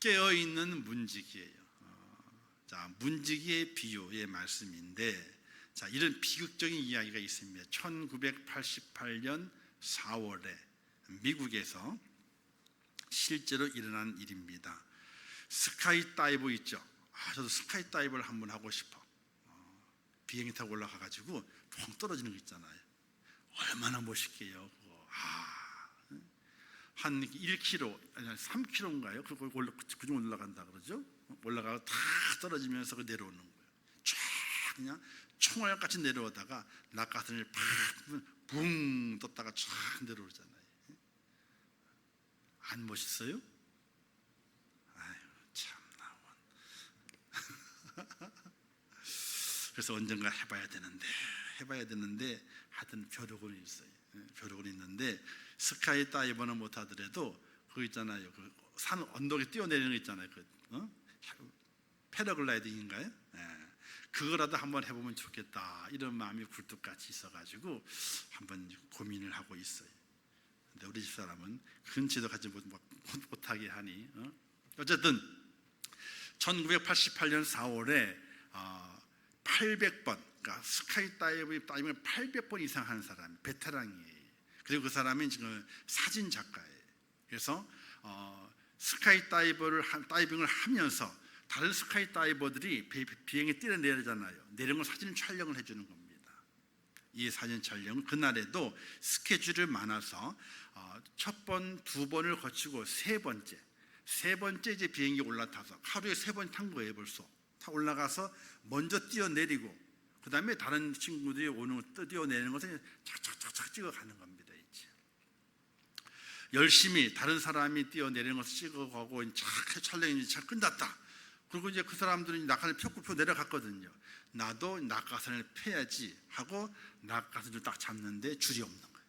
깨어있는 문지기예요. 자, 문지기의 비유의 말씀인데, 자, 이런 비극적인 이야기가 있습니다. 1988년 4월에 미국에서 실제로 일어난 일입니다. 스카이다이브 있죠. 저도 스카이다이브를 한번 하고 싶어. 비행기 타고 올라가가지고 펑 떨어지는 거 있잖아요. 얼마나 멋있게요. 한 1km, 아니 3km인가요? 그중 올라간다 그러죠. 올라가고 다 떨어지면서 내려오는 거예요. 쫙 그냥 총알같이 내려오다가 낙하산을 붕 떴다가 쫙 내려오잖아요. 안 멋있어요? 아유, 참나. 그래서 언젠가 해봐야 되는데 하여튼 벼룩은 있어요. 벼룩은 있는데 스카이다이버는 못하더라도 그거 있잖아요. 그 산 언덕에 뛰어내리는 거 있잖아요. 패러글라이딩인가요? 그거라도 한번 해보면 좋겠다, 이런 마음이 굴뚝같이 있어가지고 한번 고민을 하고 있어요. 근데 우리 집사람은 근처도 가지 못하게 하니 어쨌든 1988년 4월에 800번, 그러니까 스카이다이빙을 800번 이상 한 사람, 베테랑이에요. 그리고 그 사람이 지금 사진 작가예요. 그래서 다이빙을 하면서 다른 스카이다이버들이 비행에 뛰어내리잖아요. 내리는 걸 사진 촬영을 해주는 겁니다. 이 사진 촬영은 그날에도 스케줄이 많아서 첫 번, 두 번을 거치고 세 번째 이제 비행기 올라타서 하루에 3번 탄 거예요. 벌써 타 올라가서 먼저 뛰어내리고 그 다음에 다른 친구들이 오는 거 뛰어내리는 것을 착착착착 찍어가는 겁니다. 이제 열심히 다른 사람이 뛰어내리는 것을 찍어가고 촬영이 잘 끝났다. 그리고 이제 그 사람들은 낙하산을 펴고 내려갔거든요. 나도 낙하산을 펴야지 하고 낙하산을 딱 잡는데 줄이 없는 거예요.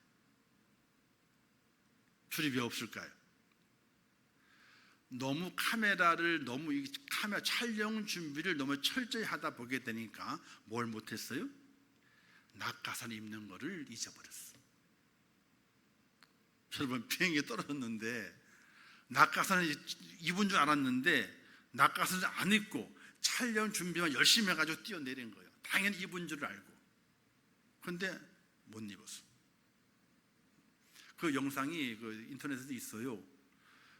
줄이 왜 없을까요? 너무 카메라 촬영 준비를 너무 철저히 하다 보게 되니까 뭘 못했어요? 낙하산 입는 거를 잊어버렸어. 여러분, 비행기에 떨어졌는데 낙하산을 입은 줄 알았는데 낙하산을 안 입고 촬영 준비만 열심히 해가지고 뛰어내린 거예요. 당연히 입은 줄 알고. 그런데 못 입었어. 그 영상이 인터넷에도 있어요.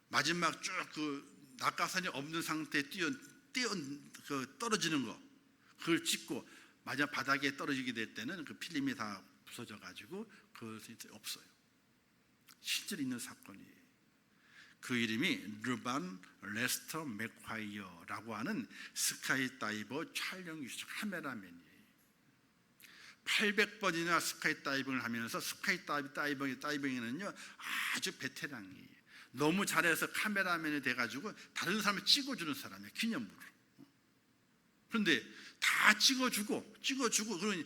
마지막 쭉 낙하산이 없는 상태에 떨어지는 거, 그걸 찍고 마지막 바닥에 떨어지게 될 때는 그 필름이 다 부서져가지고 그것이 없어요. 실제로 있는 사건이에요. 그 이름이 르반 레스터 맥콰이어라고 하는 스카이다이버 촬영 카메라맨이에요. 800번이나 스카이다이빙을 하면서 스카이다이빙에는요 아주 베테랑이에요. 너무 잘해서 카메라맨이 돼가지고 다른 사람을 찍어주는 사람이에요. 기념으로. 그런데 다 찍어주고 그러니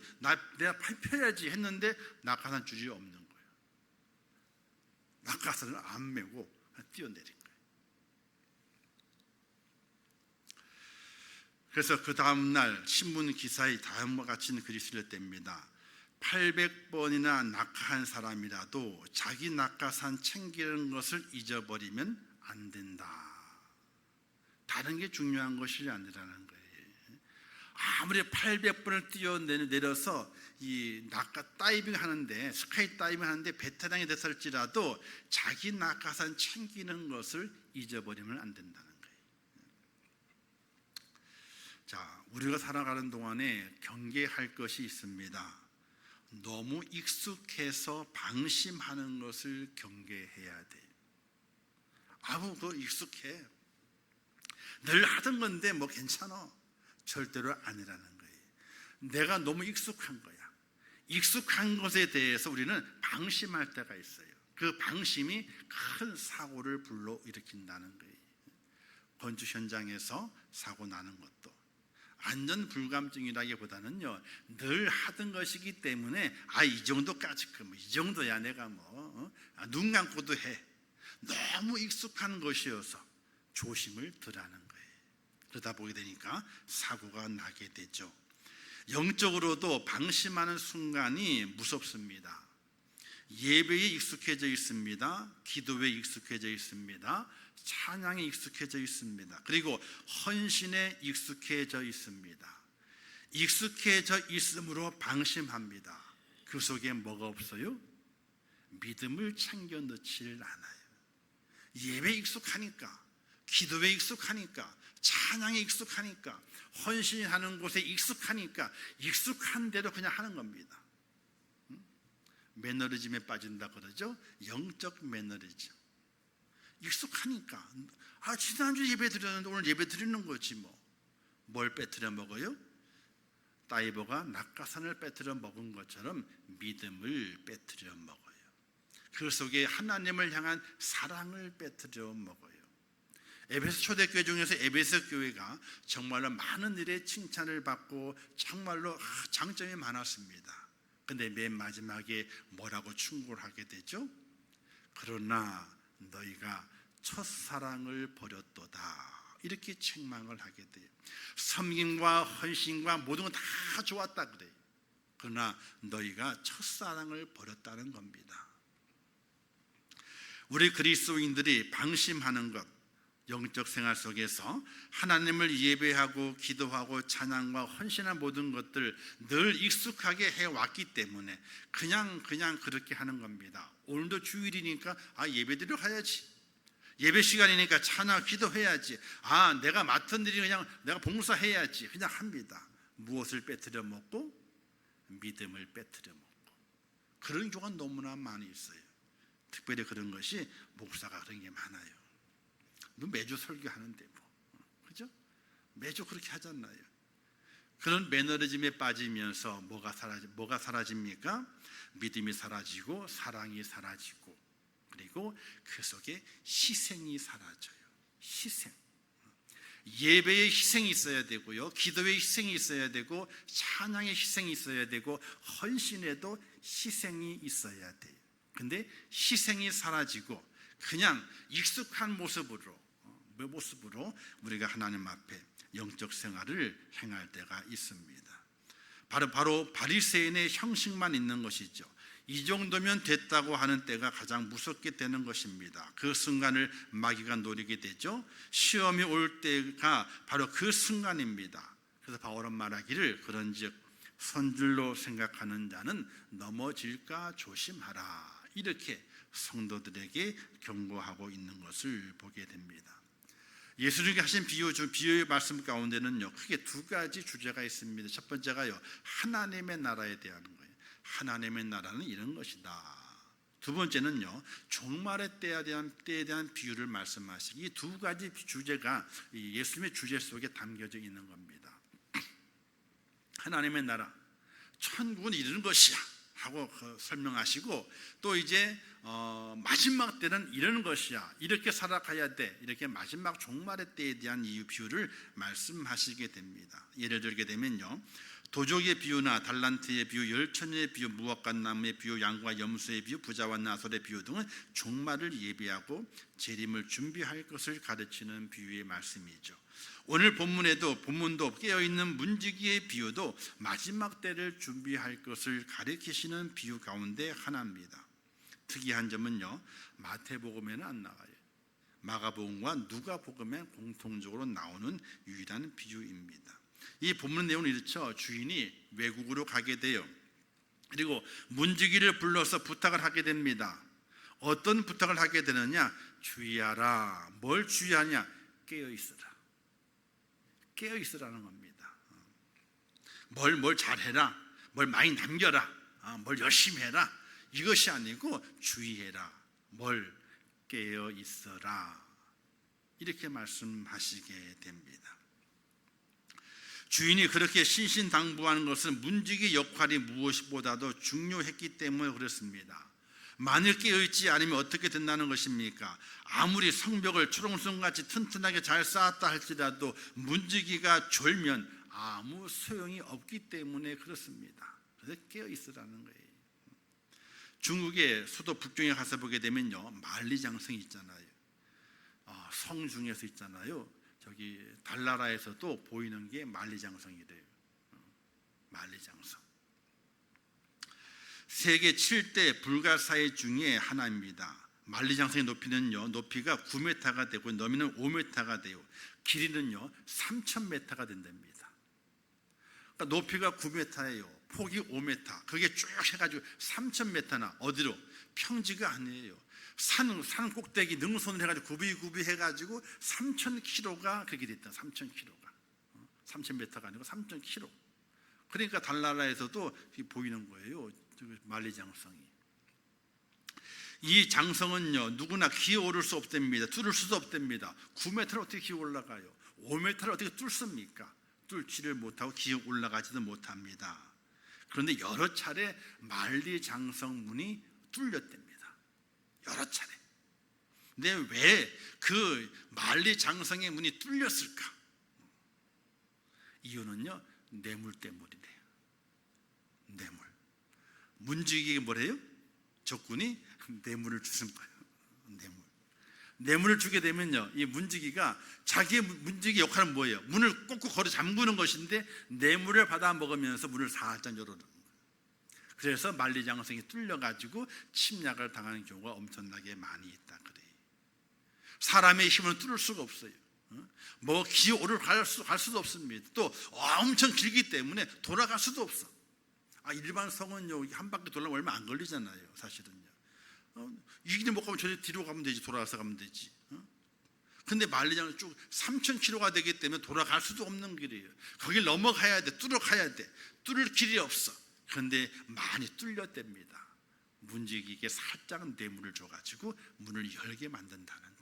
내가 펴야지 했는데 낙하산 줄이 없는 거예요. 낙하산을 안 메고 뛰어내린 거예요. 그래서 그 다음날 신문 기사에 다음과 같이 글이 실렸답니다. 800번이나 낙하한 사람이라도 자기 낙하산 챙기는 것을 잊어버리면 안 된다. 다른 게 중요한 것이 아니라는 거예요. 아무리 800번을 뛰어내려서 이 다이빙 하는데, 스카이 다이빙 하는데 베테랑이 됐을지라도 자기 낙하산 챙기는 것을 잊어버리면 안 된다는 거예요. 자, 우리가 살아가는 동안에 경계할 것이 있습니다. 너무 익숙해서 방심하는 것을 경계해야 돼요. 그거 익숙해. 늘 하던 건데 뭐 괜찮아. 절대로 아니라는 거예요. 내가 너무 익숙한 거야. 익숙한 것에 대해서 우리는 방심할 때가 있어요. 그 방심이 큰 사고를 불러일으킨다는 거예요. 건축 현장에서 사고 나는 것도 안전 불감증이라기보다는요, 늘 하던 것이기 때문에 이 정도까지 이 정도야 내가 눈 감고도 해. 너무 익숙한 것이어서 조심을 덜하는 거예요. 그러다 보게 되니까 사고가 나게 되죠. 영적으로도 방심하는 순간이 무섭습니다. 예배에 익숙해져 있습니다. 기도에 익숙해져 있습니다. 찬양에 익숙해져 있습니다. 그리고 헌신에 익숙해져 있습니다. 익숙해져 있으므로 방심합니다. 그 속에 뭐가 없어요? 믿음을 챙겨 넣질 않아요. 예배에 익숙하니까, 기도에 익숙하니까, 찬양에 익숙하니까, 헌신하는 곳에 익숙하니까 익숙한 대로 그냥 하는 겁니다. 매너리즘에 빠진다 그러죠. 영적 매너리즘. 익숙하니까, 지난주 예배 드렸는데 오늘 예배 드리는 거지 뭐. 뭘 빼뜨려 먹어요? 다이버가 낙가산을 빼뜨려 먹은 것처럼 믿음을 빼뜨려 먹어요. 그 속에 하나님을 향한 사랑을 빼뜨려 먹어요. 에베소 초대교회 중에서 에베소 교회가 정말로 많은 일에 칭찬을 받고 정말로 장점이 많았습니다. 근데 맨 마지막에 뭐라고 충고를 하게 되죠? 그러나 너희가 첫사랑을 버렸도다, 이렇게 책망을 하게 돼요. 섬김과 헌신과 모든 건 다 좋았다 그래요. 그러나 너희가 첫사랑을 버렸다는 겁니다. 우리 그리스도인들이 방심하는 것, 영적 생활 속에서 하나님을 예배하고 기도하고 찬양과 헌신한 모든 것들 늘 익숙하게 해왔기 때문에 그냥 그렇게 하는 겁니다. 오늘도 주일이니까 예배드리러 가야지, 예배 시간이니까 찬양 기도해야지, 내가 맡은 일이 그냥 내가 봉사해야지, 그냥 합니다. 무엇을 빼뜨려 먹고? 믿음을 빼뜨려 먹고. 그런 경우가 너무나 많이 있어요. 특별히 그런 것이 목사가 그런 게 많아요. 너 매주 설교하는데 뭐, 그죠? 매주 그렇게 하잖아요. 그런 매너리즘에 빠지면서 뭐가 사라집니까? 믿음이 사라지고 사랑이 사라지고, 그리고 그 속에 희생이 사라져요. 희생. 예배에 희생이 있어야 되고요, 기도에 희생이 있어야 되고, 찬양에 희생이 있어야 되고, 헌신에도 희생이 있어야 돼요. 근데 희생이 사라지고 그냥 익숙한 모습으로 우리가 하나님 앞에 영적 생활을 행할 때가 있습니다. 바로 바리새인의 형식만 있는 것이죠. 이 정도면 됐다고 하는 때가 가장 무섭게 되는 것입니다. 그 순간을 마귀가 노리게 되죠. 시험이 올 때가 바로 그 순간입니다. 그래서 바울은 말하기를 그런즉 선줄로 생각하는 자는 넘어질까 조심하라, 이렇게 성도들에게 경고하고 있는 것을 보게 됩니다. 예수님이 하신 비유의 말씀 가운데는요, 크게 두 가지 주제가 있습니다. 첫 번째가요, 하나님의 나라에 대한 거예요. 하나님의 나라는 이런 것이다. 두 번째는요, 종말의 때에 대한 비유를 말씀하시기, 이 두 가지 주제가 예수님의 주제 속에 담겨져 있는 겁니다. 하나님의 나라, 천국은 이런 것이야 하고 설명하시고, 또 이제 마지막 때는 이런 것이야, 이렇게 살아가야 돼, 이렇게 마지막 종말의 때에 대한 이유 비유를 말씀하시게 됩니다. 예를 들게 되면요, 도적의 비유나 달란트의 비유, 열처녀의 비유, 무화과 나무의 비유, 양과 염소의 비유, 부자와 나솔의 비유 등은 종말을 예비하고 재림을 준비할 것을 가르치는 비유의 말씀이죠. 오늘 본문도 깨어있는 문지기의 비유도 마지막 때를 준비할 것을 가리키시는 비유 가운데 하나입니다. 특이한 점은요, 마태복음에는 안 나와요. 마가복음과 누가복음에 공통적으로 나오는 유일한 비유입니다. 이 본문 내용은 이렇죠. 주인이 외국으로 가게 돼요. 그리고 문지기를 불러서 부탁을 하게 됩니다. 어떤 부탁을 하게 되느냐? 주의하라. 뭘 주의하냐? 깨어있으라. 깨어있으라는 겁니다. 뭘 잘해라, 뭘 많이 남겨라, 뭘 열심히 해라, 이것이 아니고 주의해라, 뭘 깨어있어라, 이렇게 말씀하시게 됩니다. 주인이 그렇게 신신당부하는 것은 문지기 역할이 무엇보다도 중요했기 때문에 그렇습니다. 만일 깨어있지 않으면 어떻게 된다는 것입니까? 아무리 성벽을 초롱성같이 튼튼하게 잘 쌓았다 할지라도 문지기가 졸면 아무 소용이 없기 때문에 그렇습니다. 그래서 깨어있으라는 거예요. 중국의 수도 북경에 가서 보게 되면요, 만리장성이 있잖아요. 성 중에서 있잖아요, 저기 달나라에서도 보이는 게 만리장성이래요. 만리장성. 세계 7대 불가사의 중에 하나입니다. 만리장성의 높이는요, 높이가 9m가 되고 너비는 5m가 돼요. 길이는요 3,000m가 된답니다. 그러니까 높이가 9m예요. 폭이 5m. 그게 쭉 해가지고 3,000m나 어디로? 평지가 아니에요. 산 꼭대기 능선을 해가지고 구비구비 해가지고 3,000km가 그렇게 됐다. 3,000km가 3,000m가 아니고 3,000km. 그러니까 달나라에서도 보이는 거예요. 만리장성이. 이 장성은요 누구나 기어오를 수 없답니다. 뚫을 수도 없답니다. 9m를 어떻게 기어 올라가요? 5m를 어떻게 뚫습니까? 뚫지를 못하고 기어 올라가지도 못합니다. 그런데 여러 차례 만리장성 문이 뚫렸답니다. 여러 차례. 근데 왜 그 만리장성의 문이 뚫렸을까? 이유는요 뇌물 때문이래요. 뇌물. 문지기가 뭐래요? 적군이 뇌물을 주는 거예요. 뇌물을 주게 되면요 이 문지기가 자기의 문지기 역할은 뭐예요? 문을 꼭꼭 걸어 잠그는 것인데 뇌물을 받아 먹으면서 문을 살짝 열어놓는 거예요. 그래서 만리장성이 뚫려가지고 침략을 당하는 경우가 엄청나게 많이 있다 그래요. 사람의 힘은 뚫을 수가 없어요. 뭐 기어오를 갈 수도 없습니다. 또 엄청 길기 때문에 돌아갈 수도 없어. 일반 성은요 한 바퀴 돌려면 얼마 안 걸리잖아요. 사실은요. 이 길 못 가면 저 뒤로 가면 되지. 돌아가서 가면 되지. 근데 만리장은 쭉 3,000km가 되기 때문에 돌아갈 수도 없는 길이에요. 거길 넘어가야 돼. 뚫어가야 돼. 뚫을 길이 없어. 그런데 많이 뚫렸답니다. 문지기에게 살짝 뇌물을 줘가지고 문을 열게 만든다는 거예요.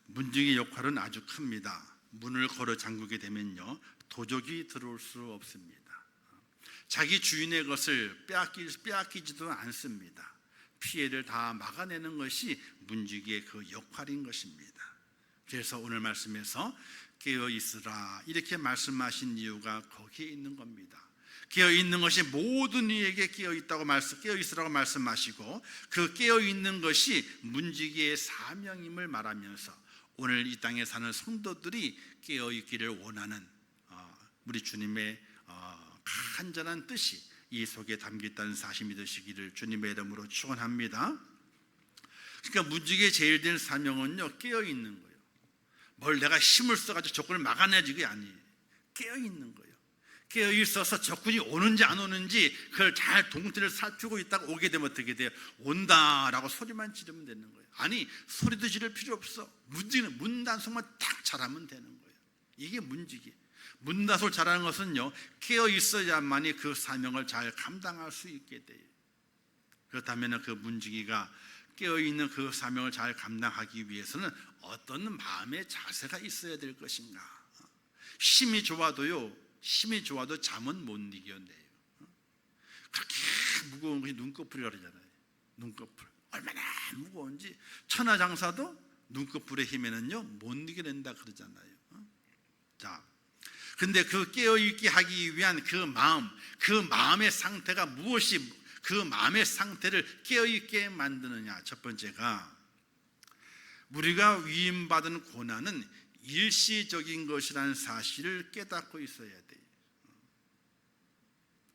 문지기 역할은 아주 큽니다. 문을 걸어 잠그게 되면요 도적이 들어올 수 없습니다. 자기 주인의 것을 빼앗기지도 않습니다. 피해를 다 막아내는 것이 문지기의 그 역할인 것입니다. 그래서 오늘 말씀에서 깨어있으라 이렇게 말씀하신 이유가 거기에 있는 겁니다. 깨어있는 것이 모든 이에게 깨어있으라고 말씀하시고 그 깨어있는 것이 문지기의 사명임을 말하면서 오늘 이 땅에 사는 성도들이 깨어있기를 원하는 우리 주님의 간절한 뜻이 이 속에 담겨있다는 사실이 믿으시기를 주님의 이름으로 축원합니다. 그러니까 문지기의 제일 된 사명은요 깨어있는 거예요. 뭘 내가 힘을 써가지고 적군을 막아내지 그게 아니에요. 깨어있는 거예요. 깨어있어서 적군이 오는지 안 오는지 그걸 잘 동태를 살피고 있다가 오게 되면 어떻게 돼요? 온다라고 소리만 지르면 되는 거예요. 아니 소리도 지를 필요 없어. 문지기는 문단속만 딱 잘하면 되는 거예요. 이게 문지기. 문단속을 잘하는 것은요 깨어 있어야만이 그 사명을 잘 감당할 수 있게 돼요. 그렇다면 그 문지기가 깨어 있는 그 사명을 잘 감당하기 위해서는 어떤 마음의 자세가 있어야 될 것인가? 힘이 좋아도 잠은 못 이겨내요. 그렇게 무거운 것이 눈꺼풀이라고 그러잖아요. 눈꺼풀 얼마나 무거운지 천하장사도 눈꺼풀의 힘에는요 못 이겨낸다 그러잖아요. 자, 근데 그 깨어있게 하기 위한 그 마음의 상태가 무엇이 그 마음의 상태를 깨어있게 만드느냐? 첫 번째가 우리가 위임받은 고난은 일시적인 것이라는 사실을 깨닫고 있어야 돼요.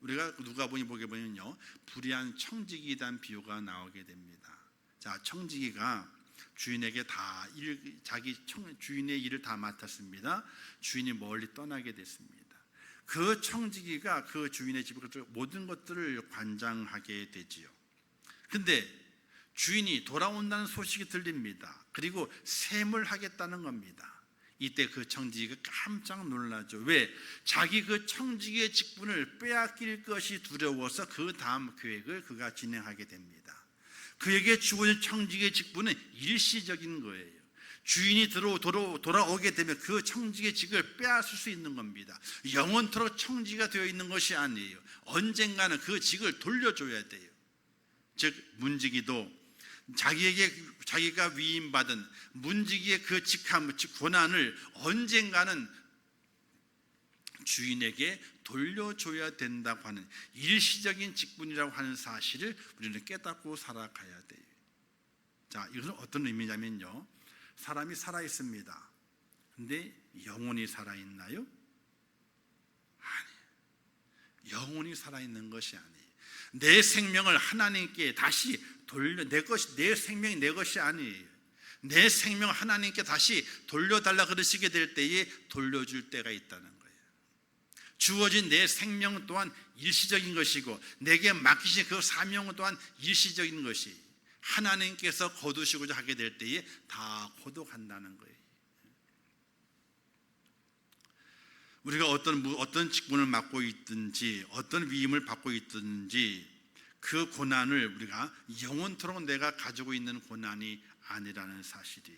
우리가 누가복음 보게 보면요 불의한 청지기에 대한 비유가 나오게 됩니다. 자, 청지기가 주인에게 주인의 일을 다 맡았습니다. 주인이 멀리 떠나게 됐습니다. 그 청지기가 그 주인의 집을 모든 것들을 관장하게 되지요. 근데 주인이 돌아온다는 소식이 들립니다. 그리고 셈을 하겠다는 겁니다. 이때 그 청지기가 깜짝 놀라죠. 왜? 자기 그 청지기의 직분을 빼앗길 것이 두려워서 그 다음 계획을 그가 진행하게 됩니다. 그에게 주어진 청지기의 직분은 일시적인 거예요. 주인이 돌아오게 되면 그 청지기의 직을 빼앗을 수 있는 겁니다. 영원토록 청지기가 되어 있는 것이 아니에요. 언젠가는 그 직을 돌려줘야 돼요. 즉 문지기도 자기가 위임받은 문지기의 그 직함, 즉 권한을 언젠가는 주인에게 돌려줘야 된다고 하는 일시적인 직분이라고 하는 사실을 우리는 깨닫고 살아가야 돼요. 자, 이것은 어떤 의미냐면요, 사람이 살아있습니다. 근데 영혼이 살아있나요? 아니, 영원히 살아있는 것이 아니에요. 내 생명을 하나님께 다시 돌려, 내 생명이 내 것이 아니에요. 내 생명 하나님께 다시 돌려달라 그러시게 될 때에 돌려줄 때가 있다는 거예요. 주어진 내 생명 또한 일시적인 것이고 내게 맡기신 그 사명 또한 일시적인 것이 하나님께서 거두시고자 하게 될 때에 다 거둬간다는 거예요. 우리가 어떤 직분을 맡고 있든지 어떤 위임을 받고 있든지 그 고난을 우리가 영원토록 내가 가지고 있는 고난이 아니라는 사실이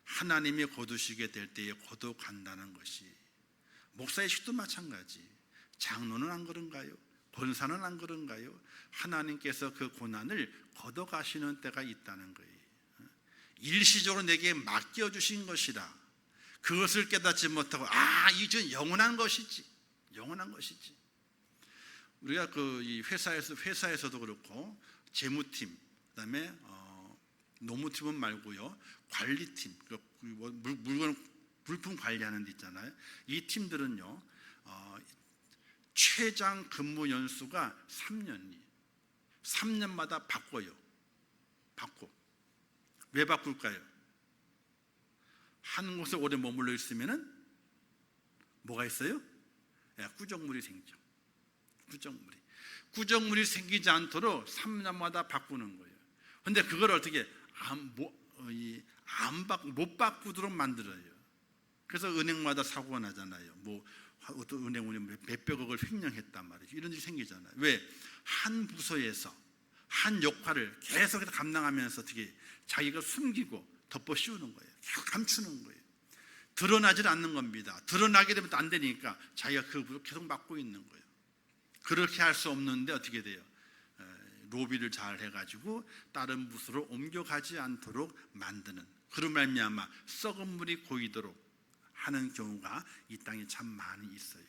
하나님이 거두시게 될 때에 거둬간다는 것이 목사의식도 마찬가지. 장로는 안 그런가요? 권사는 안 그런가요? 하나님께서 그 고난을 걷어가시는 때가 있다는 거예요. 일시적으로 내게 맡겨주신 것이라 그것을 깨닫지 못하고 이건 영원한 것이지, 영원한 것이지. 우리가 이 회사에서도 그렇고 재무팀, 그다음에 노무팀은 말고요, 관리팀, 물품 관리하는 데 있잖아요. 이 팀들은요, 최장 근무 연수가 3년이에요. 3년마다 바꿔요. 왜 바꿀까요? 한 곳에 오래 머물러 있으면은 뭐가 있어요? 꾸적물이 생겨. 꾸적물이 생기지 않도록 3년마다 바꾸는 거예요. 근데 그걸 어떻게 못 바꾸도록 만들어요. 그래서 은행마다 사고가 나잖아요. 어떤 은행은 몇백억을 횡령했단 말이죠. 이런 일이 생기잖아요. 왜? 한 부서에서 한 역할을 계속 감당하면서 어떻게 자기가 숨기고 덮어 씌우는 거예요. 계속 감추는 거예요. 드러나질 않는 겁니다. 드러나게 되면 또 안 되니까 자기가 그 부서를 계속 맡고 있는 거예요. 그렇게 할 수 없는데 어떻게 돼요? 로비를 잘 해가지고 다른 부서로 옮겨가지 않도록 만드는, 그런 말미암아 썩은 물이 고이도록 하는 경우가 이 땅에 참 많이 있어요.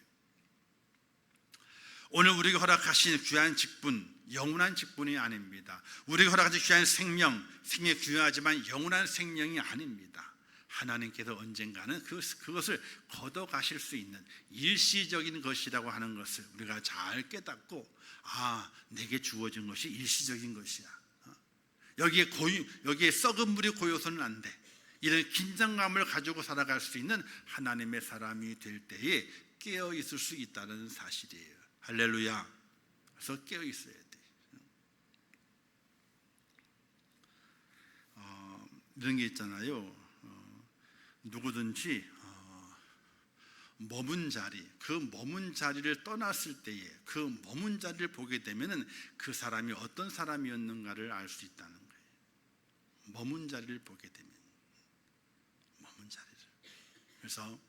오늘 우리가 허락하신 귀한 직분, 영원한 직분이 아닙니다. 우리가 허락하신 귀한 생명이 귀하지만 영원한 생명이 아닙니다. 하나님께서 언젠가는 그것을 걷어가실 수 있는 일시적인 것이라고 하는 것을 우리가 잘 깨닫고, 내게 주어진 것이 일시적인 것이야. 여기에 썩은 물이 고여서는 안 돼. 이런 긴장감을 가지고 살아갈 수 있는 하나님의 사람이 될 때에 깨어 있을 수 있다는 사실이에요. 할렐루야. 그래서 깨어 있어야 돼. 이런 게 있잖아요. 누구든지 머문 자리, 그 머문 자리를 떠났을 때에 그 머문 자리를 보게 되면은 그 사람이 어떤 사람이었는가를 알 수 있다는 거예요. 머문 자리를 보게 되면, 머문 자리를. 그래서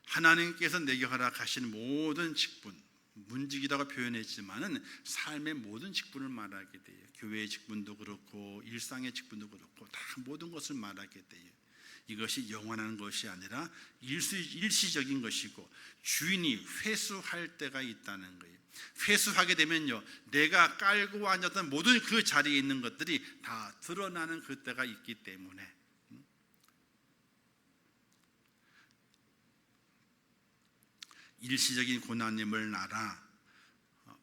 하나님께서 내게 허락하신 모든 직분, 문직이라고 표현했지만은 삶의 모든 직분을 말하게 돼요. 교회의 직분도 그렇고 일상의 직분도 그렇고 다 모든 것을 말하게 돼요. 이것이 영원한 것이 아니라 일시적인 것이고 주인이 회수할 때가 있다는 거예요. 회수하게 되면요, 내가 깔고 앉았던 모든 그 자리에 있는 것들이 다 드러나는 그때가 있기 때문에 일시적인 고난임을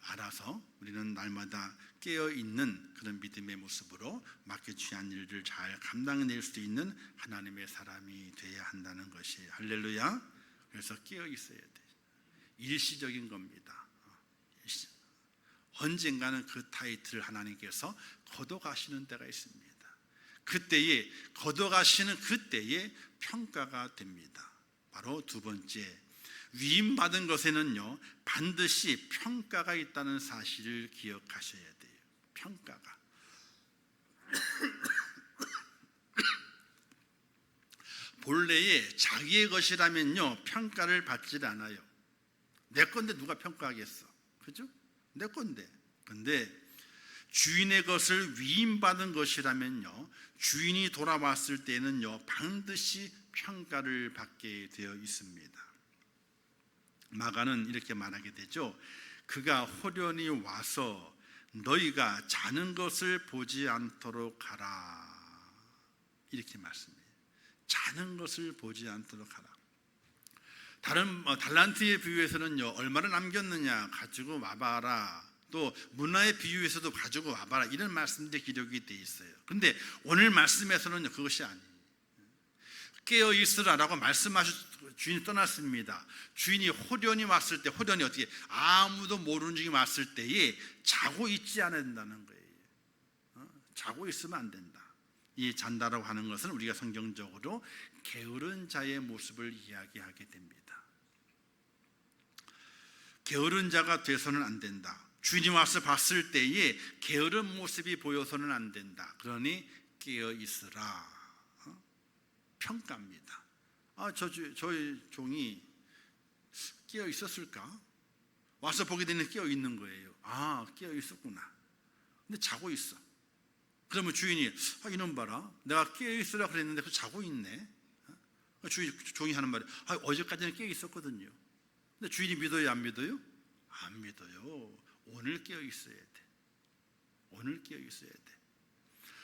알아서 우리는 날마다 깨어있는 그런 믿음의 모습으로 맡겨주신 일을 잘 감당해낼 수 있는 하나님의 사람이 되어야 한다는 것이, 할렐루야. 그래서 깨어있어야 돼. 일시적인 겁니다. 언젠가는 그 타이틀을 하나님께서 걷어가시는 때가 있습니다. 그때에 걷어가시는 그때에 평가가 됩니다. 바로 두 번째, 위임받은 것에는요 반드시 평가가 있다는 사실을 기억하셔야 돼요. 평가가. 본래에 자기의 것이라면요 평가를 받질 않아요. 내 건데 누가 평가하겠어? 그죠? 내 건데. 근데 주인의 것을 위임받은 것이라면요 주인이 돌아왔을 때는요 반드시 평가를 받게 되어 있습니다. 마가는 이렇게 말하게 되죠. 그가 호련히 와서 너희가 자는 것을 보지 않도록 하라. 이렇게 말씀해요. 자는 것을 보지 않도록 하라. 다른 달란트에 비유해서는요, 얼마나 남겼느냐 가지고 와봐라. 또 문화의 비유에서도 가지고 와봐라. 이런 말씀들이 기록이 돼 있어요. 그런데 오늘 말씀에서는 그것이 아니에요. 깨어 있으라라고 말씀하시고 주인이 떠났습니다. 주인이 호련히 왔을 때, 호련히 어떻게 아무도 모르는 중에 왔을 때에 자고 있지 않아야 된다는 거예요. 자고 있으면 안 된다. 이 잔다라고 하는 것은 우리가 성경적으로 게으른 자의 모습을 이야기하게 됩니다. 게으른 자가 돼서는 안 된다. 주인이 와서 봤을 때에 게으른 모습이 보여서는 안 된다. 그러니 깨어 있으라. 평가입니다. 저희 종이 깨어 있었을까? 와서 보게 되는 깨어 있는 거예요. 깨어 있었구나. 근데 자고 있어. 그러면 주인이 이놈 봐라, 내가 깨어 있으라 그랬는데 자고 있네. 종이 하는 말이 어제까지는 깨어 있었거든요. 근데 주인이 믿어요, 안 믿어요? 안 믿어요. 오늘 깨어 있어야 돼. 오늘 깨어 있어야 돼.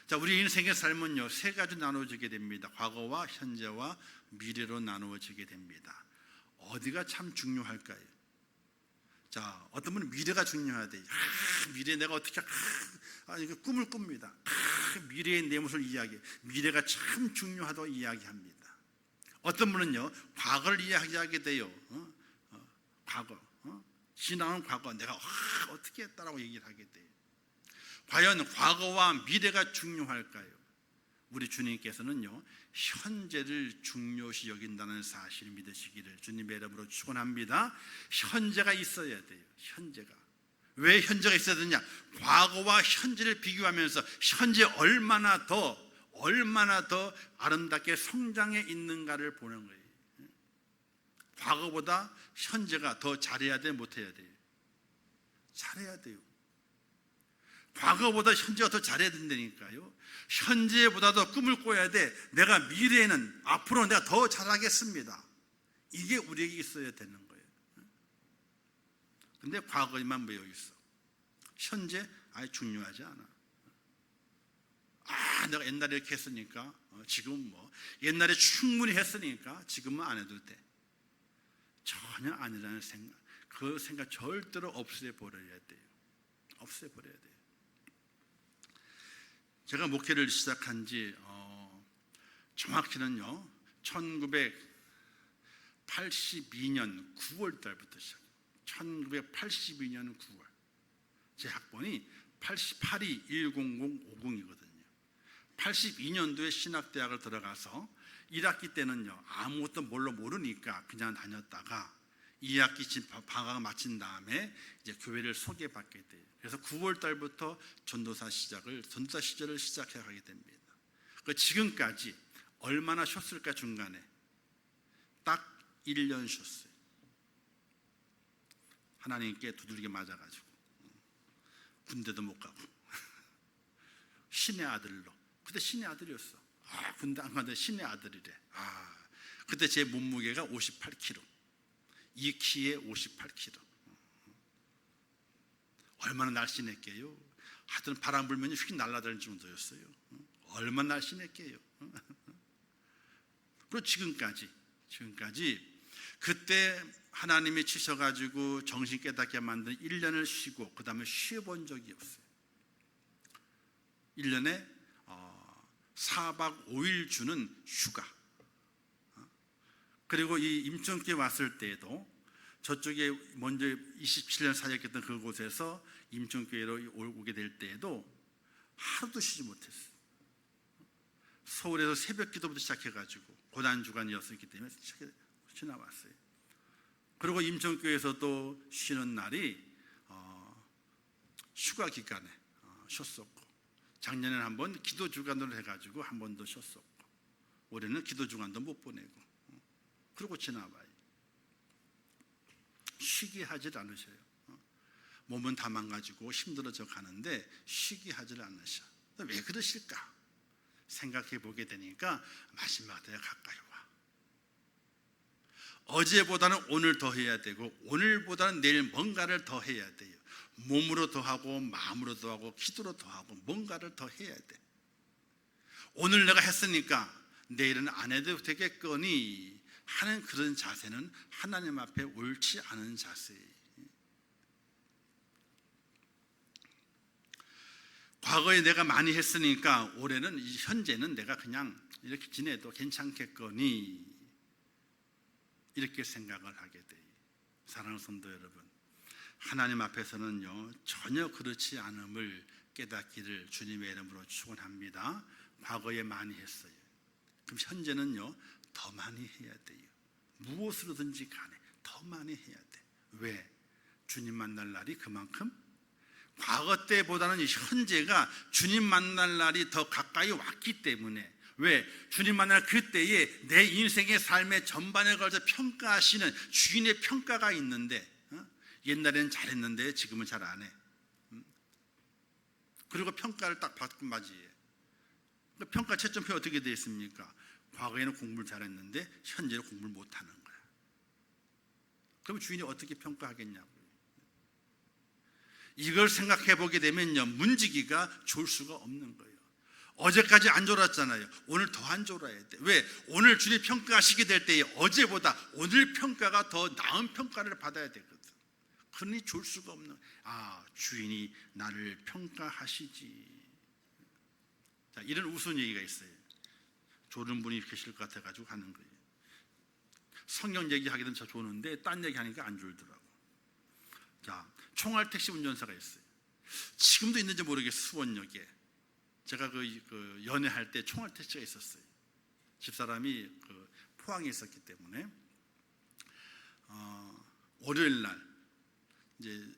자, 우리 인생의 삶은요, 세 가지 나누어지게 됩니다. 과거와 현재와 미래로 나누어지게 됩니다. 어디가 참 중요할까요? 자, 어떤 분은 미래가 중요하대. 미래 내가 어떻게 이거 꿈을 꿉니다. 미래의 내 모습을 이야기해. 미래가 참 중요하다고 이야기합니다. 어떤 분은요, 과거를 이야기하게 돼요. 과거, 지나온 과거 내가 어떻게 했다라고 얘기를 하게 돼요. 과연 과거와 미래가 중요할까요? 우리 주님께서는요, 현재를 중요시 여긴다는 사실을 믿으시기를 주님의 이름으로 축원합니다. 현재가 있어야 돼요. 현재가. 왜 현재가 있어야 되냐? 과거와 현재를 비교하면서 현재 얼마나 더 아름답게 성장해 있는가를 보는 거예요. 과거보다 현재가 더 잘해야 돼, 못해야 돼요? 잘해야 돼요. 과거보다 현재가 더 잘해야 된다니까요. 현재보다도 꿈을 꿔야 돼. 내가 미래에는, 앞으로 내가 더 잘하겠습니다. 이게 우리에게 있어야 되는 거예요. 근데 과거에만 모여 있어. 현재 아예 중요하지 않아. 내가 옛날에 이렇게 했으니까 지금은 옛날에 충분히 했으니까 지금은 안 해도 돼. 전혀 아니라는 생각, 그 생각 절대로 없애버려야 돼요. 없애버려야 돼요. 제가 목회를 시작한 지 정확히는요 1982년 9월 달부터 시작해요. 1982년 9월. 제 학번이 88이 10050이거든요. 82년도에 신학대학을 들어가서 1학기 때는요 아무것도 모르니까 그냥 다녔다가 2학기 방학을 마친 다음에 이제 교회를 소개받게 돼요. 그래서 9월 달부터 전도사 시절을 시작해 가게 됩니다. 지금까지 얼마나 쉬었을까? 중간에 딱 1년 쉬었어요. 하나님께 두들겨 맞아가지고 군대도 못 가고 신의 아들로. 그때 신의 아들이었어. 군대 안 갔는데 신의 아들이래. 그때 제 몸무게가 58kg. 이 키에 58kg. 얼마나 날씬했게요. 하여튼 바람 불면 휙 날아다닐 정도였어요. 얼마나 날씬했게요. 그리고 지금까지 그때 하나님이 치셔가지고 정신 깨닫게 만든 1년을 쉬고 그 다음에 쉬어본 적이 없어요. 1년에 4박 5일 주는 휴가. 그리고 이 임천교회 왔을 때에도 저쪽에 먼저 27년 사역했던 그곳에서 임천교회로 오게 될 때에도 하루도 쉬지 못했어요. 서울에서 새벽 기도부터 시작해가지고 고난주간이었기 때문에 지나왔어요. 그리고 임천교회에서도 쉬는 날이 휴가 기간에 쉬었었고, 작년에는 한번 기도주간으로 해가지고 한 번도 쉬었었고, 올해는 기도주간도 못 보내고, 그러고 지나와요. 쉬게 하질 않으셔요. 몸은 다 망가지고 힘들어져 가는데 쉬게 하질 않으셔. 왜 그러실까? 생각해 보게 되니까 마지막 때가 가까이 와. 어제보다는 오늘 더 해야 되고, 오늘보다는 내일 뭔가를 더 해야 돼요. 몸으로 더 하고, 마음으로 더 하고, 기도로 더 하고, 뭔가를 더 해야 돼. 오늘 내가 했으니까 내일은 안 해도 되겠거니 하는 그런 자세는 하나님 앞에 옳지 않은 자세예요. 과거에 내가 많이 했으니까 올해는 현재는 내가 그냥 이렇게 지내도 괜찮겠거니 이렇게 생각을 하게 돼요. 사랑하는 성도 여러분, 하나님 앞에서는요 전혀 그렇지 않음을 깨닫기를 주님의 이름으로 축원합니다. 과거에 많이 했어요. 그럼 현재는요 더 많이 해야 돼요. 무엇으로든지 간에 더 많이 해야 돼. 왜? 주님 만날 날이 그만큼 과거 때보다는 현재가 주님 만날 날이 더 가까이 왔기 때문에. 왜? 주님 만날 그때에 내 인생의 삶의 전반에 걸쳐 평가하시는 주인의 평가가 있는데, 옛날에는 잘했는데 지금은 잘 안 해. 그리고 평가를 딱 받고 맞이해. 평가 채점표 어떻게 되어 있습니까? 과거에는 공부를 잘했는데 현재는 공부를 못하는 거야. 그럼 주인이 어떻게 평가하겠냐고요. 이걸 생각해 보게 되면요 문지기가 좋을 수가 없는 거예요. 어제까지 안 졸았잖아요. 오늘 더 안 졸아야 돼. 왜? 오늘 주님 평가하시게 될 때에 어제보다 오늘 평가가 더 나은 평가를 받아야 되거든. 그러니 좋을 수가 없는, 주인이 나를 평가하시지. 자, 이런 우스운 얘기가 있어요. 조는 분이 계실 것 같아가지고 하는 거예요. 성경 얘기하기는 저 좋은데 딴 얘기하니까 안 졸더라고. 자, 총알택시 운전사가 있어요. 지금도 있는지 모르겠어요. 수원역에 제가 그 연애할 때 총알택시가 있었어요. 집사람이 포항에 있었기 때문에 월요일 날 이제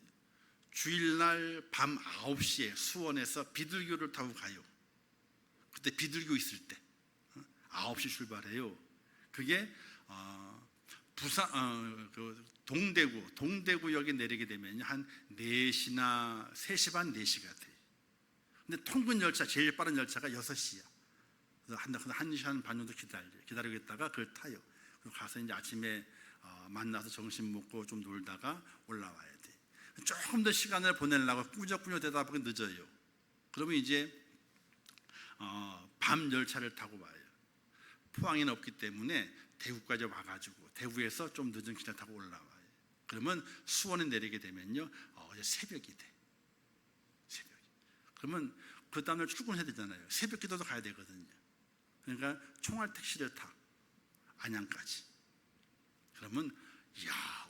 주일날 밤 9시에 수원에서 비둘기호를 타고 가요. 그때 비둘기호 있을 때 9시 출발해요. 그게 부산 동대구역에 내리게 되면 한 4시나 3시 반 4시 같아요. 근데 통근 열차 제일 빠른 열차가 6시야. 그래서 1시간 반 정도 기다리고 있다가 그걸 타요. 그리고 가서 이제 아침에 만나서 점심 먹고 좀 놀다가 올라와야 돼. 조금 더 시간을 보내려고 꾸역꾸역 되다 보니 늦어요. 그러면 이제 밤 열차를 타고 와요. 포항에는 없기 때문에 대구까지 와가지고 대구에서 좀 늦은 기차 타고 올라와요. 그러면 수원에 내리게 되면요 이제 새벽이 돼. 새벽. 그러면 그 다음날 출근해야 되잖아요. 새벽 기도도 가야 되거든요. 그러니까 총알 택시를 타 안양까지. 그러면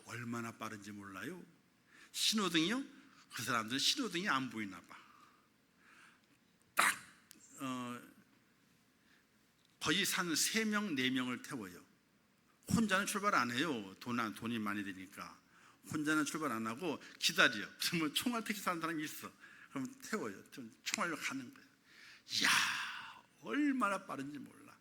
얼마나 빠른지 몰라요. 신호등이요? 그 사람들은 신호등이 안 보이나 봐. 딱 거의 산 3명, 4명을 태워요. 혼자는 출발 안 해요. 돈이 많이 드니까. 혼자는 출발 안 하고 기다려. 그러면 총알 택시 타는 사람이 있어. 그럼 태워요. 총알로 가는 거예요. 이야, 얼마나 빠른지 몰라.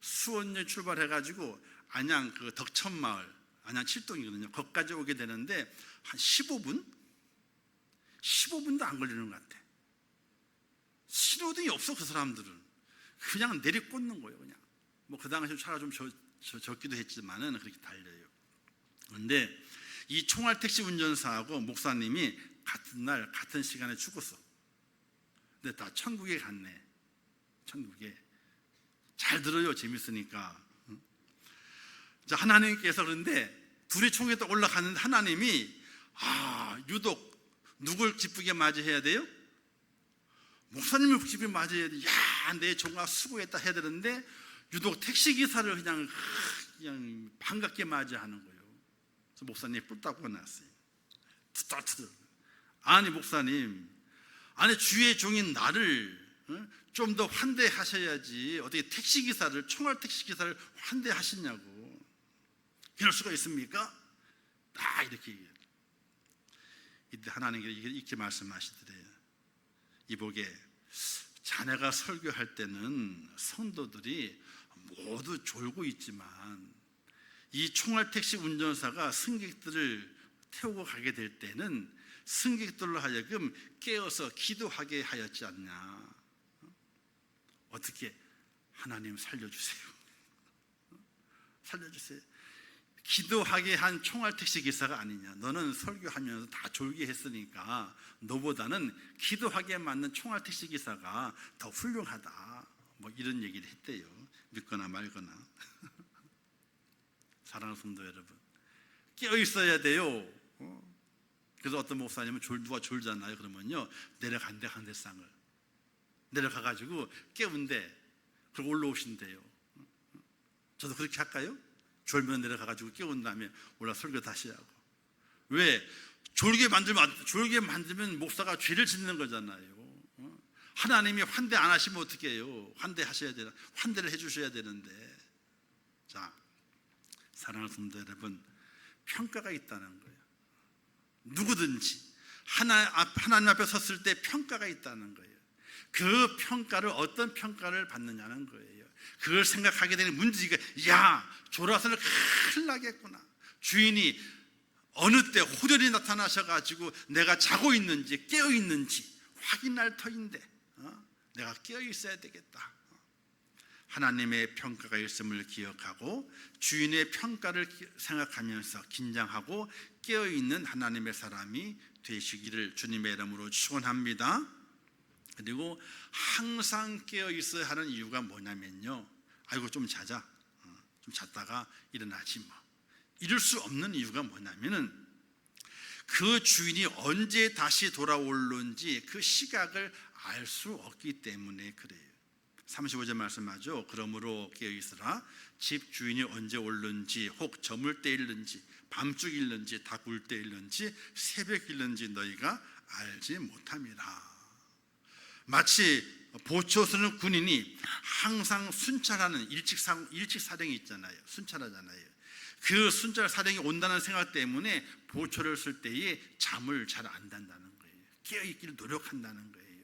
수원역 출발해가지고 안양 그 덕천마을, 안양 칠동이거든요. 거기까지 오게 되는데 한 15분? 15분도 안 걸리는 것 같아. 신호등이 없어. 그 사람들은 그냥 내리꽂는 거예요. 그냥 뭐 그 당시에 차가 좀 적기도 했지만은 그렇게 달려요. 그런데 이 총알 택시 운전사하고 목사님이 같은 날 같은 시간에 죽었어. 근데 다 천국에 갔네. 천국에. 잘 들어요. 재밌으니까. 자, 하나님께서 그런데 둘이 총에 딱 올라가는데 하나님이 유독 누굴 기쁘게 맞이해야 돼요? 목사님을 기쁘게 맞이해야 돼. 야, 내 종아 수고했다 해야 되는데 유독 택시기사를 그냥 반갑게 맞이하는 거예요. 그래서 목사님이 뿔딱 났어요. 아니 목사님, 아니 주의 종인 나를 좀 더 환대하셔야지 어떻게 택시기사를, 총알 택시기사를 환대하시냐고. 이럴 수가 있습니까? 이렇게 얘기해요. 이때 하나님께서 이렇게 말씀하시더래요. 이보게, 자네가 설교할 때는 성도들이 모두 졸고 있지만 이 총알 택시 운전사가 승객들을 태우고 가게 될 때는 승객들로 하여금 깨어서 기도하게 하였지 않냐. 어떻게? 하나님 살려주세요. 살려주세요. 기도하게 한 총알 택시 기사가 아니냐. 너는 설교하면서 다 졸게 했으니까 너보다는 기도하게 맞는 총알 택시 기사가 더 훌륭하다. 뭐 이런 얘기를 했대요. 믿거나 말거나. 사랑하는 성도 여러분, 깨어 있어야 돼요. 그래서 어떤 목사님은 누가 졸잖아요. 그러면요, 내려간대, 강대상을 내려가가지고 깨운대. 그리고 올라오신대요. 저도 그렇게 할까요? 졸면 내려가가지고 깨운 다음에 올라 설교 다시 하고. 왜? 졸게 만들면 목사가 죄를 짓는 거잖아요. 하나님이 환대 안 하시면 어떻게 해요? 환대를 해주셔야 되는데. 자, 사랑하는 성도 여러분, 평가가 있다는 거예요. 누구든지 하나님 앞에 섰을 때 평가가 있다는 거예요. 그 평가를, 어떤 평가를 받느냐는 거예요. 그걸 생각하게 되는 문제가, 야, 졸아서는 큰일 나겠구나. 주인이 어느 때 호련히 나타나셔가지고 내가 자고 있는지 깨어 있는지 확인할 터인데 내가 깨어 있어야 되겠다. 하나님의 평가가 있음을 기억하고 주인의 평가를 생각하면서 긴장하고 깨어 있는 하나님의 사람이 되시기를 주님의 이름으로 축원합니다. 그리고 항상 깨어 있어야 하는 이유가 뭐냐면요, 아이고 좀 자자, 좀 잤다가 일어나지 뭐, 이럴 수 없는 이유가 뭐냐면은 그 주인이 언제 다시 돌아올는지 그 시각을 알 수 없기 때문에 그래요. 35절 말씀하죠. 그러므로 깨어있으라. 집 주인이 언제 올는지, 혹 저물 때일는지, 밤중일는지, 다 굴 때일는지, 새벽일는지 너희가 알지 못함이라. 마치 보초 서는 군인이 항상 순찰하는 일직사령이 있잖아요. 순찰하잖아요. 그 순찰 사령이 온다는 생각 때문에 보초를 쓸 때에 잠을 잘 안 잔다는 거예요. 깨어있기를 노력한다는 거예요.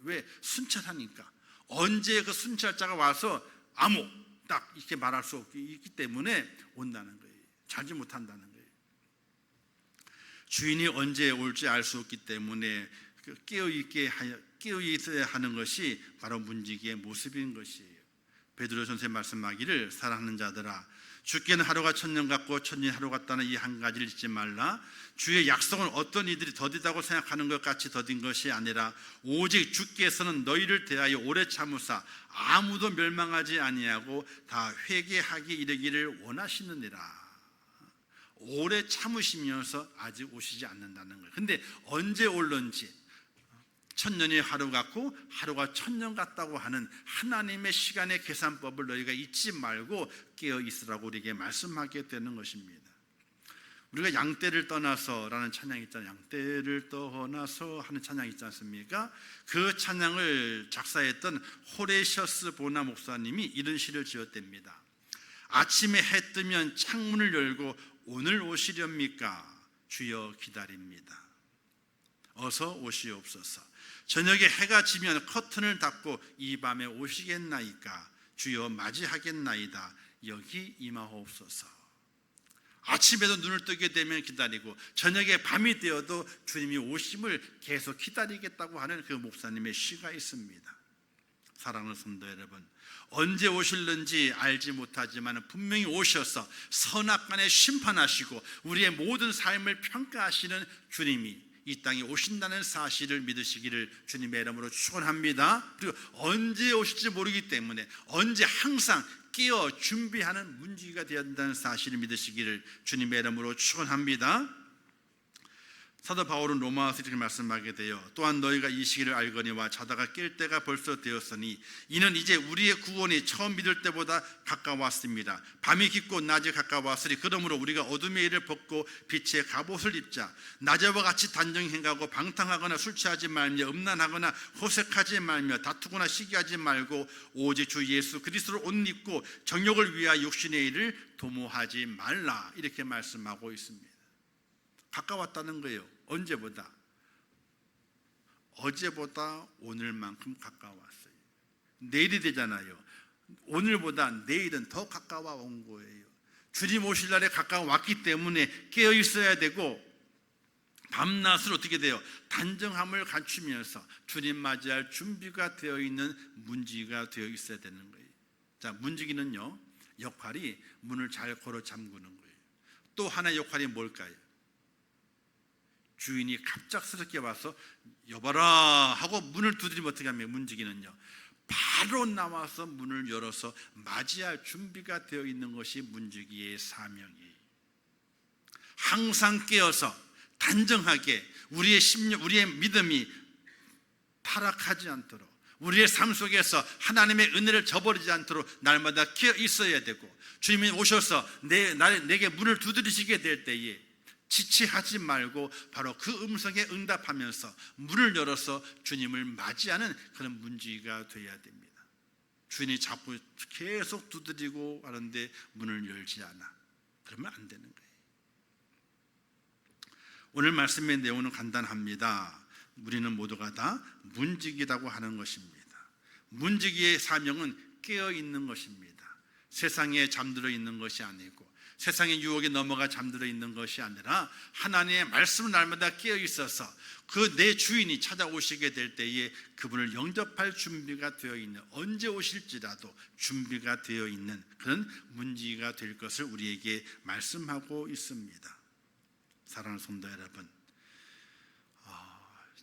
왜? 순찰하니까. 언제 그 순찰자가 와서 암호 딱 이렇게 말할 수 없기 때문에 온다는 거예요. 자지 못한다는 거예요. 주인이 언제 올지 알 수 없기 때문에 깨어 있어야 하는 것이 바로 문지기의 모습인 것이에요. 베드로 전서에 말씀하기를, 사랑하는 자들아, 주께는 하루가 천년 같고 천년이 하루 같다는 이 한 가지를 잊지 말라. 주의 약속은 어떤 이들이 더디다고 생각하는 것 같이 더딘 것이 아니라 오직 주께서는 너희를 대하여 오래 참으사 아무도 멸망하지 아니하고 다 회개하기 이르기를 원하시느니라. 오래 참으시면서 아직 오시지 않는다는 거예요. 근데 언제 올는지, 천년이 하루 같고 하루가 천년 같다고 하는 하나님의 시간의 계산법을 너희가 잊지 말고 깨어 있으라고 우리에게 말씀하게 되는 것입니다. 우리가 양떼를 떠나서라는 찬양이 있잖아요. 양떼를 떠나서 하는 찬양이 있지 않습니까? 그 찬양을 작사했던 호레셔스 보나 목사님이 이런 시를 지었답니다. 아침에 해 뜨면 창문을 열고 오늘 오시렵니까? 주여 기다립니다. 어서 오시옵소서. 저녁에 해가 지면 커튼을 닫고 이 밤에 오시겠나이까? 주여 맞이하겠나이다. 여기 임하옵소서. 아침에도 눈을 뜨게 되면 기다리고 저녁에 밤이 되어도 주님이 오심을 계속 기다리겠다고 하는 그 목사님의 시가 있습니다. 사랑하는 성도 여러분, 언제 오실는지 알지 못하지만 분명히 오셔서 선악간에 심판하시고 우리의 모든 삶을 평가하시는 주님이 이 땅에 오신다는 사실을 믿으시기를 주님의 이름으로 축원합니다. 그리고 언제 오실지 모르기 때문에 언제 항상 깨어 준비하는 문지기가 되어야 한다는 사실을 믿으시기를 주님의 이름으로 축원합니다. 사도 바울은 로마서 이렇게 말씀하게 돼요. 또한 너희가 이 시기를 알거니와 자다가 깰 때가 벌써 되었으니 이는 이제 우리의 구원이 처음 믿을 때보다 가까웠습니다. 밤이 깊고 낮이 가까웠으니 그러므로 우리가 어둠의 일을 벗고 빛의 갑옷을 입자. 낮에와 같이 단정히 행하고 방탕하거나 술 취하지 말며 음란하거나 호색하지 말며 다투거나 시기하지 말고 오직 주 예수 그리스도를 옷 입고 정욕을 위하여 육신의 일을 도모하지 말라. 이렇게 말씀하고 있습니다. 가까웠다는 거예요. 언제보다? 어제보다 오늘만큼 가까웠어요. 내일이 되잖아요. 오늘보다 내일은 더 가까워 온 거예요. 주님 오실 날에 가까워 왔기 때문에 깨어 있어야 되고, 밤낮을 어떻게 돼요? 단정함을 갖추면서 주님 맞이할 준비가 되어 있는 문지기가 되어 있어야 되는 거예요. 자, 문지기는요, 역할이 문을 잘 걸어 잠그는 거예요. 또 하나의 역할이 뭘까요? 주인이 갑작스럽게 와서 여봐라 하고 문을 두드리면 어떻게 하면 문지기는요, 바로 나와서 문을 열어서 맞이할 준비가 되어 있는 것이 문지기의 사명이에요. 항상 깨어서 단정하게 우리의 믿음이 타락하지 않도록, 우리의 삶 속에서 하나님의 은혜를 저버리지 않도록 날마다 깨어 있어야 되고, 주님이 오셔서 내게 문을 두드리시게 될 때에 지체하지 말고 바로 그 음성에 응답하면서 문을 열어서 주님을 맞이하는 그런 문지기가 되어야 됩니다. 주인이 자꾸 계속 두드리고 하는데 문을 열지 않아. 그러면 안 되는 거예요. 오늘 말씀의 내용은 간단합니다. 우리는 모두가 다 문지기라고 하는 것입니다. 문지기의 사명은 깨어 있는 것입니다. 세상에 잠들어 있는 것이 아니고, 세상의 유혹에 넘어가 잠들어 있는 것이 아니라 하나님의 말씀을 날마다 깨어 있어서 그 내 주인이 찾아오시게 될 때에 그분을 영접할 준비가 되어 있는, 언제 오실지라도 준비가 되어 있는 그런 문지기가 될 것을 우리에게 말씀하고 있습니다. 사랑하는 성도 여러분,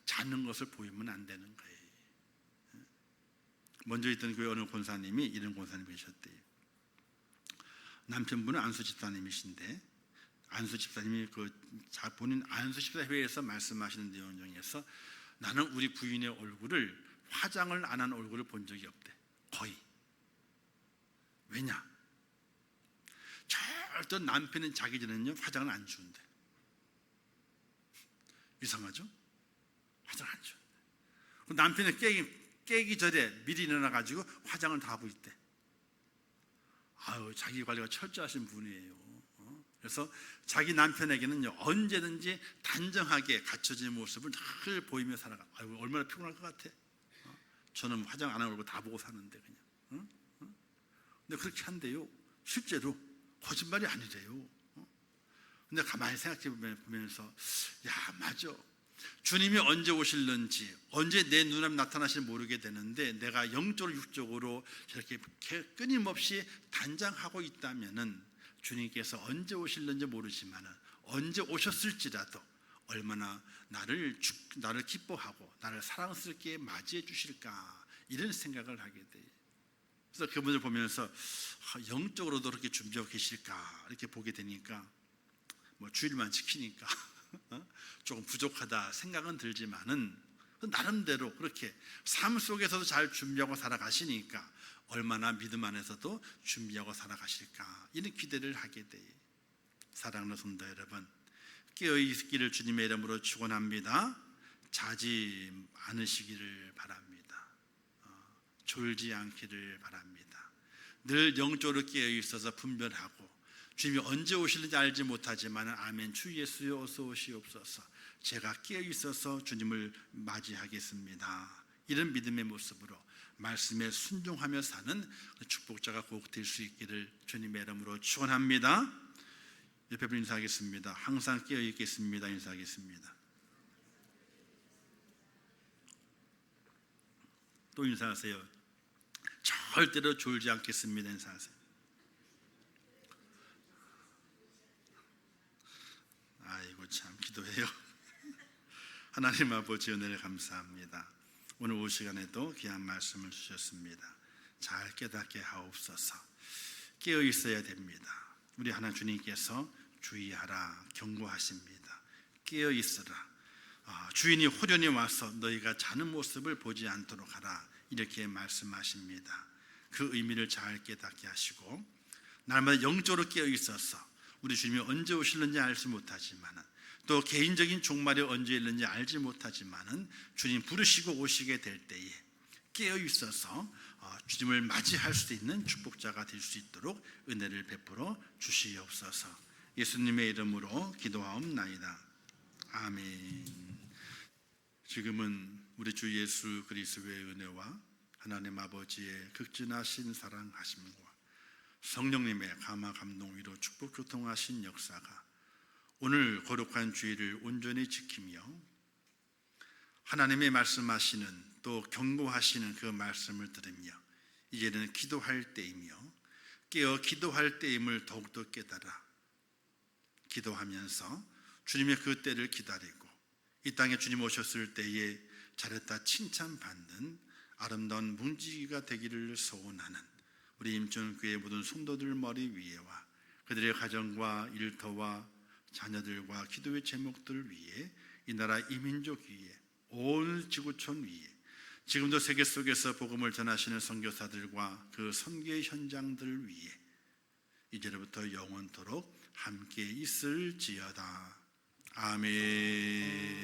자는 것을 보이면 안 되는 거예요. 먼저 있던 교회 어느 권사님이 이런 권사님이셨대요. 남편분은 안수 집사님이신데, 안수 집사님이 본인 안수 집사 회의에서 말씀하시는 내용 중에서 나는 우리 부인의 얼굴을, 화장을 안 한 얼굴을 본 적이 없대. 거의. 왜냐? 절대 남편은 자기 전에는요 화장을 안 지운대. 이상하죠? 화장 안 지운대. 남편은 깨기 전에 미리 일어나가지고 화장을 다 하고 있대. 자기 관리가 철저하신 분이에요. 그래서 자기 남편에게는 언제든지 단정하게 갖춰진 모습을 늘 보이며 살아가. 얼마나 피곤할 것 같아. 저는 화장 안 하고 다 보고 사는데 그냥. 근데 그렇게 한대요. 실제로 거짓말이 아니래요. 근데 가만히 생각해 보면서, 맞아. 주님이 언제 오실는지, 언제 내 눈앞에 나타나실지 모르게 되는데 내가 영적으로 육적으로 이렇게 끊임없이 단장하고 있다면은 주님께서 언제 오실는지 모르지만 언제 오셨을지라도 얼마나 나를 기뻐하고 나를 사랑스럽게 맞이해 주실까, 이런 생각을 하게 돼요. 그래서 그분을 보면서 영적으로도 그렇게 준비하고 계실까 이렇게 보게 되니까, 주일만 지키니까 조금 부족하다 생각은 들지만은 나름대로 그렇게 삶 속에서도 잘 준비하고 살아가시니까 얼마나 믿음 안에서도 준비하고 살아가실까, 이런 기대를 하게 돼요. 사랑하는 성도 여러분, 깨어있기를 주님의 이름으로 축원합니다. 자지 않으시기를 바랍니다. 졸지 않기를 바랍니다. 늘 영적으로 깨어있어서 분별하고, 주님이 언제 오실는지 알지 못하지만 아멘 주 예수여 어서 오시옵소서, 제가 깨어있어서 주님을 맞이하겠습니다, 이런 믿음의 모습으로 말씀에 순종하며 사는 축복자가 꼭 될 수 있기를 주님의 이름으로 축원합니다. 옆에 분 인사하겠습니다. 항상 깨어있겠습니다. 인사하겠습니다. 또 인사하세요. 절대로 졸지 않겠습니다. 인사하세요. 아이고 참, 기도해요. 하나님 아버지, 은혜를 감사합니다. 오늘 오후 시간에도 귀한 말씀을 주셨습니다. 잘 깨닫게 하옵소서. 깨어 있어야 됩니다. 우리 하나님 주님께서 주의하라 경고하십니다. 깨어 있으라. 주인이 호련히 와서 너희가 자는 모습을 보지 않도록 하라, 이렇게 말씀하십니다. 그 의미를 잘 깨닫게 하시고 날마다 영적으로 깨어 있어서 우리 주님이 언제 오실는지 알지 못하지만, 또 개인적인 종말이 언제 있는지 알지 못하지만 주님 부르시고 오시게 될 때에 깨어 있어서 주님을 맞이할 수 있는 축복자가 될 수 있도록 은혜를 베풀어 주시옵소서. 예수님의 이름으로 기도하옵나이다. 아멘. 지금은 우리 주 예수 그리스도의 은혜와 하나님 아버지의 극진하신 사랑하심과 성령님의 감화 감동 위로 축복 교통하신 역사가 오늘 거룩한 주일을 온전히 지키며 하나님의 말씀하시는, 또 경고하시는 그 말씀을 들으며 이제는 기도할 때이며 깨어 기도할 때임을 더욱더 깨달아 기도하면서 주님의 그 때를 기다리고 이 땅에 주님 오셨을 때에 잘했다 칭찬받는 아름다운 뭉지기가 되기를 소원하는 우리 임천교회 모든 성도들 머리 위에와 그들의 가정과 일터와 자녀들과 기도의 제목들 위에 이 나라 이민족 위에 온 지구촌 위에 지금도 세계 속에서 복음을 전하시는 선교사들과 그 선교의 현장들 위에 이제로부터 영원토록 함께 있을지어다. 아멘.